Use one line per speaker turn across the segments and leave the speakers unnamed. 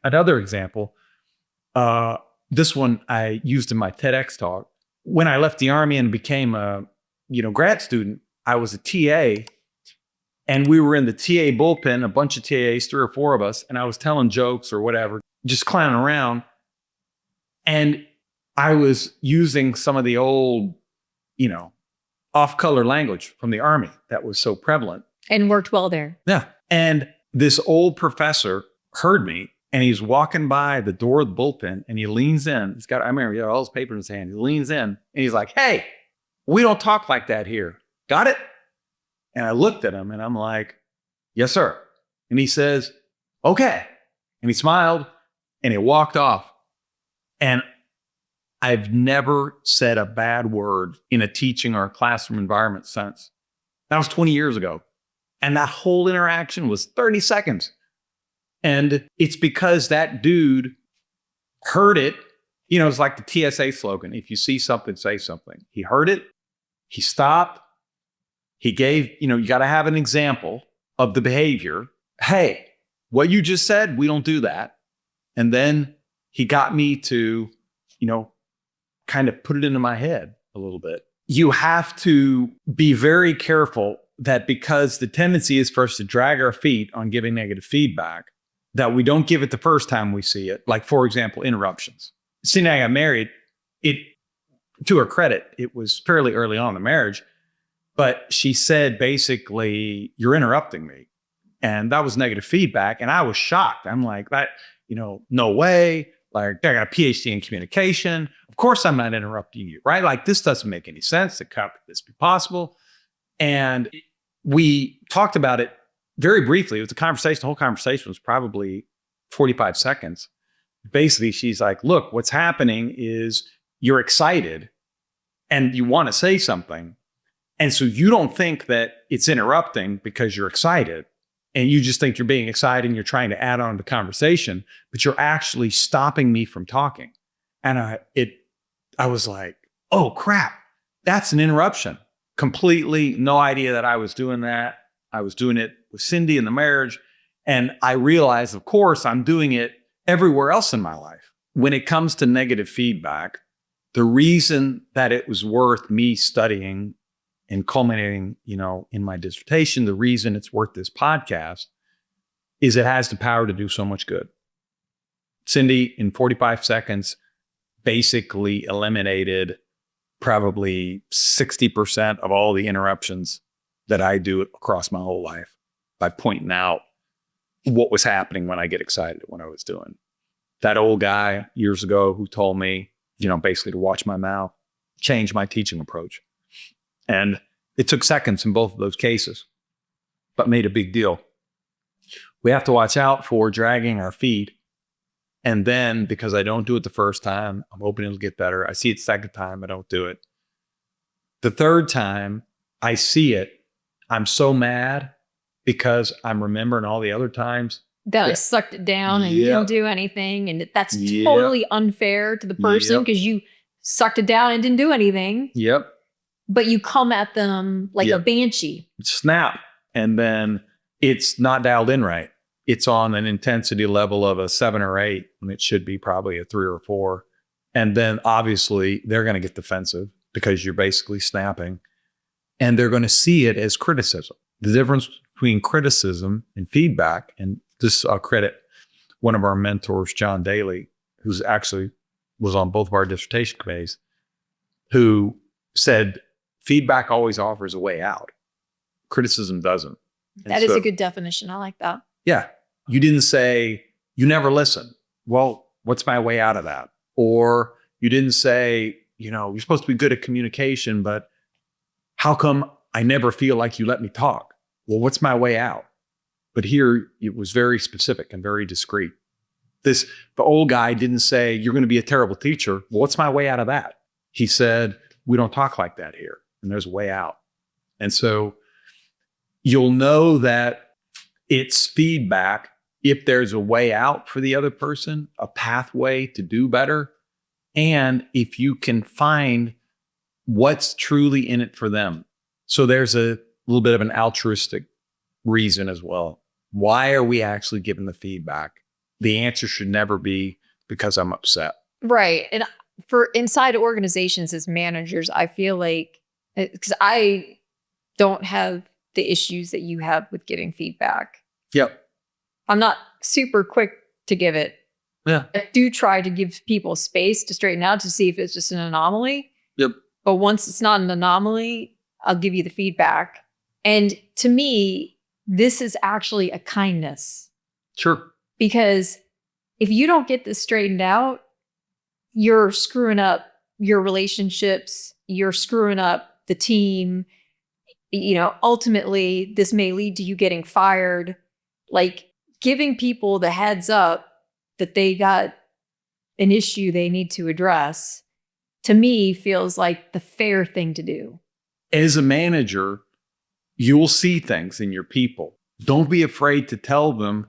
Another example, this one I used in my TEDx talk. When I left the Army and became a grad student, I was a TA, and we were in the TA bullpen, a bunch of TAs, 3 or 4 of us, and I was telling jokes or whatever, just clowning around. And I was using some of the old, off-color language from the Army that was so prevalent.
And worked well there.
Yeah. And this old professor heard me, and he's walking by the door of the bullpen, and he leans in. I remember he had all his papers in his hand. He leans in, and he's like, "Hey, we don't talk like that here. Got it?" And I looked at him, and I'm like, "Yes, sir." And he says, "Okay." And he smiled, and he walked off. And I've never said a bad word in a teaching or a classroom environment since. That was 20 years ago. And that whole interaction was 30 seconds. And it's because that dude heard it. It's like the TSA slogan. If you see something, say something. He heard it. He stopped. He gave, you got to have an example of the behavior. Hey, what you just said, we don't do that. And then he got me to, kind of put it into my head a little bit. You have to be very careful that, because the tendency is for us to drag our feet on giving negative feedback, that we don't give it the first time we see it. Like, for example, interruptions. Cindi and I got married. To her credit, it was fairly early on in the marriage, but she said, basically, "You're interrupting me." And that was negative feedback. And I was shocked. I'm like, that, no way. Like, I got a PhD in communication. Of course I'm not interrupting you, right? Like, this doesn't make any sense. How could this be possible? And we talked about it very briefly. It was a conversation. The whole conversation was probably 45 seconds. Basically, she's like, "Look, what's happening is you're excited and you want to say something. And so you don't think that it's interrupting because you're excited. And you just think you're being excited and you're trying to add on to the conversation, but you're actually stopping me from talking." And I was like, "Oh crap, that's an interruption." Completely no idea that I was doing that. I was doing it with Cindi in the marriage. And I realized, of course, I'm doing it everywhere else in my life. When it comes to negative feedback, the reason that it was worth me studying and culminating, in my dissertation, the reason it's worth this podcast is it has the power to do so much good. Cindi, in 45 seconds, basically eliminated probably 60% of all the interruptions that I do across my whole life by pointing out what was happening when I get excited, what I was doing. That old guy years ago who told me, basically to watch my mouth, changed my teaching approach. And it took seconds in both of those cases, but made a big deal. We have to watch out for dragging our feet. And then, because I don't do it the first time, I'm hoping it'll get better. I see it the second time, I don't do it. The third time I see it, I'm so mad because I'm remembering all the other times
that I sucked it down and you don't do anything. And that's totally unfair to the person because you sucked it down and didn't do anything.
Yep.
But you come at them like a banshee.
Snap. And then it's not dialed in right. It's on an intensity level of a 7 or 8 when it should be probably a 3 or 4. And then obviously they're going to get defensive because you're basically snapping. And they're going to see it as criticism. The difference between criticism and feedback, and this I'll credit one of our mentors, John Daly, who's actually was on both of our dissertation committees, who said feedback always offers a way out. Criticism doesn't.
That is a good definition. I like that.
Yeah. You didn't say, "You never listen." Well, what's my way out of that? Or you didn't say, "You're supposed to be good at communication, but how come I never feel like you let me talk?" Well, what's my way out? But here it was very specific and very discreet. The old guy didn't say, "You're going to be a terrible teacher." Well, what's my way out of that? He said, "We don't talk like that here." And there's a way out. And so you'll know that it's feedback if there's a way out for the other person, a pathway to do better, and if you can find what's truly in it for them. So there's a little bit of an altruistic reason as well. Why are we actually giving the feedback? the answer should never be because I'm upset.
Right. And for inside organizations as managers, I feel like, because I don't have the issues that you have with giving feedback.
Yep.
I'm not super quick to give it.
Yeah.
I do try to give people space to straighten out to see if it's just an anomaly.
Yep.
But once it's not an anomaly, I'll give you the feedback. And to me, this is actually a kindness.
Sure.
Because if you don't get this straightened out, you're screwing up your relationships, you're screwing up the team. Ultimately, this may lead to you getting fired. Like, giving people the heads up that they got an issue they need to address, to me, feels like the fair thing to do.
As a manager, you'll see things in your people. Don't be afraid to tell them,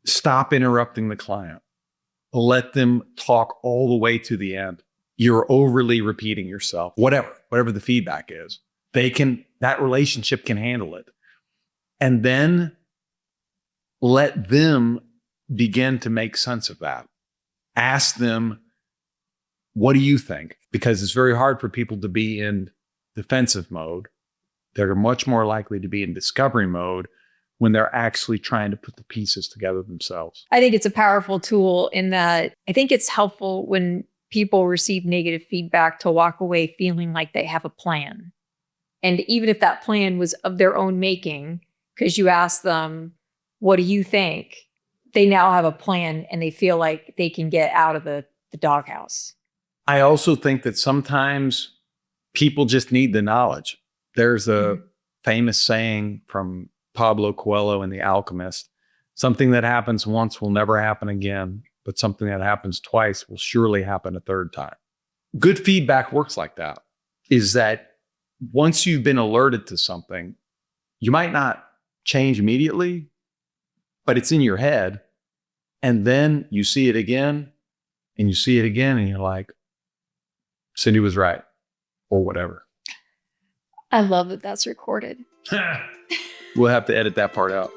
stop interrupting the client. Let them talk all the way to the end. You're overly repeating yourself. Whatever the feedback is, that relationship can handle it. And then let them begin to make sense of that. Ask them, what do you think? Because it's very hard for people to be in defensive mode. They're much more likely to be in discovery mode when they're actually trying to put the pieces together themselves.
I think it's a powerful tool in that I think it's helpful when people receive negative feedback to walk away feeling like they have a plan. And even if that plan was of their own making, because you ask them, what do you think? They now have a plan and they feel like they can get out of the doghouse.
I also think that sometimes people just need the knowledge. There's a famous saying from Pablo Coelho in The Alchemist, something that happens once will never happen again, but something that happens twice will surely happen a third time. Good feedback works like that, is that once you've been alerted to something, you might not change immediately, but it's in your head. And then you see it again and you see it again and you're like, Cindy was right, or whatever.
I love that that's recorded.
We'll have to edit that part out.